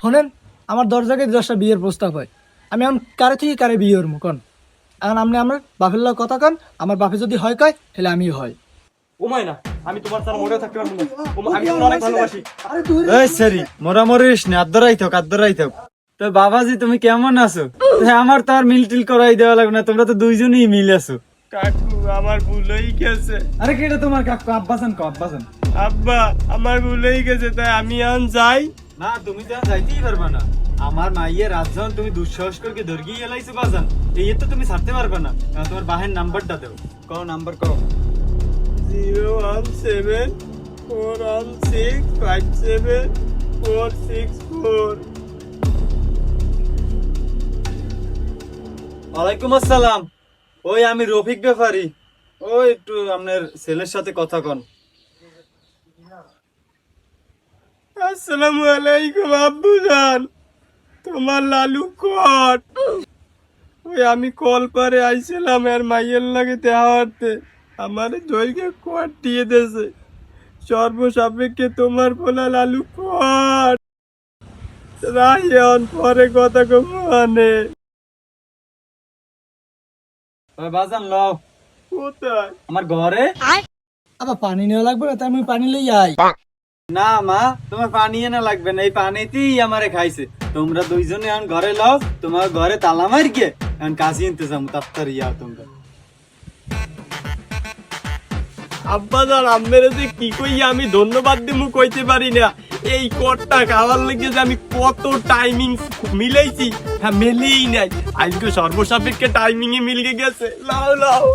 শোনেন, আমার দরজাকে 10টা বিয়ের প্রস্তাব হয়, আমি এখন কারে থেকে কারে বিয়ে হরমু কন? এখন আপনি আমার বাপের লগে কথা কন, আমার বাপে যদি হয় কয় তাহলে আমিও হয়। ওমাই না, আমি তোমার ছাড়া মরে থাকতে পারবো না। আমি তোমার অনেক ভালোবাসি। এই সরি মোরা মরিস না, আদরাই থাক আদরাই থাক। তো বাবাজি তুমি কেমন আছো? আমার তো আর মিল টিল করাই দেওয়া লাগবে না, তোমরা তো দুইজনই মিল আছো। কাকু আমার ভুল হয়ে গেছে। আরে কেটা তোমার কাকু? আব্বাসান কো আব্বাসান। আব্বা আমার ভুল হয়ে গেছে, তাই আমি এখন যাই। না তুমি তো যাইতেই পারবা না, আমার মাইয়ের রাজজন তুমি দুঃসাহস করে ধরগিয়ে এলাইছো বাজান, এই তো তুমি ছাড়তে পারবে না। কারণ তোমার বাহের নাম্বারটা দেও, কও নাম্বার কও। 01741657464। ওয়ালাইকুম আসসালাম, ওই আমি রফিক ব্যাপারী, ওই একটু আপনার ছেলের সাথে কথা কন। আসসালামু আলাইকুম আব্বুজান, তোমার লালু কট। ওই আমি কল পারে আইছিলাম আর মাইয়ের লাগে দেওয়াতে আমার দৈর্ঘ্য কোয়াট দিয়ে দেছে। সর্বসাপেক্ষে তোমার পোলা লালু কট রাহিয়ন পরে কথা কমানে। ওই বাজান লও কোথায়? আমার ঘরে। আবার পানি নেওয়া লাগবে না, তাই আমি পানি লই আই। না মা, তোমার পানি এনে লাগবে না, এই পানিতেই আমারে খাইছে। তোমরা দুইজনে এখন ঘরে লও, তোমার ঘরে তালা মার গিয়ে এখন কাজী ইন্তজাম তাড়াতাড়ি যাও তোমরা। আব্বাজান আপনারা যে কি কই আমি ধন্যবাদ দিমু কইতে পারি না। এই কটটা খাওয়ার লেগে যে আমি কত টাইমিং মিলাইছি, হ্যাঁ মেলেই নাই। আজকে সর্বসাপেক্ষে টাইমিং এ মিলকে গেছে। লাও লাও।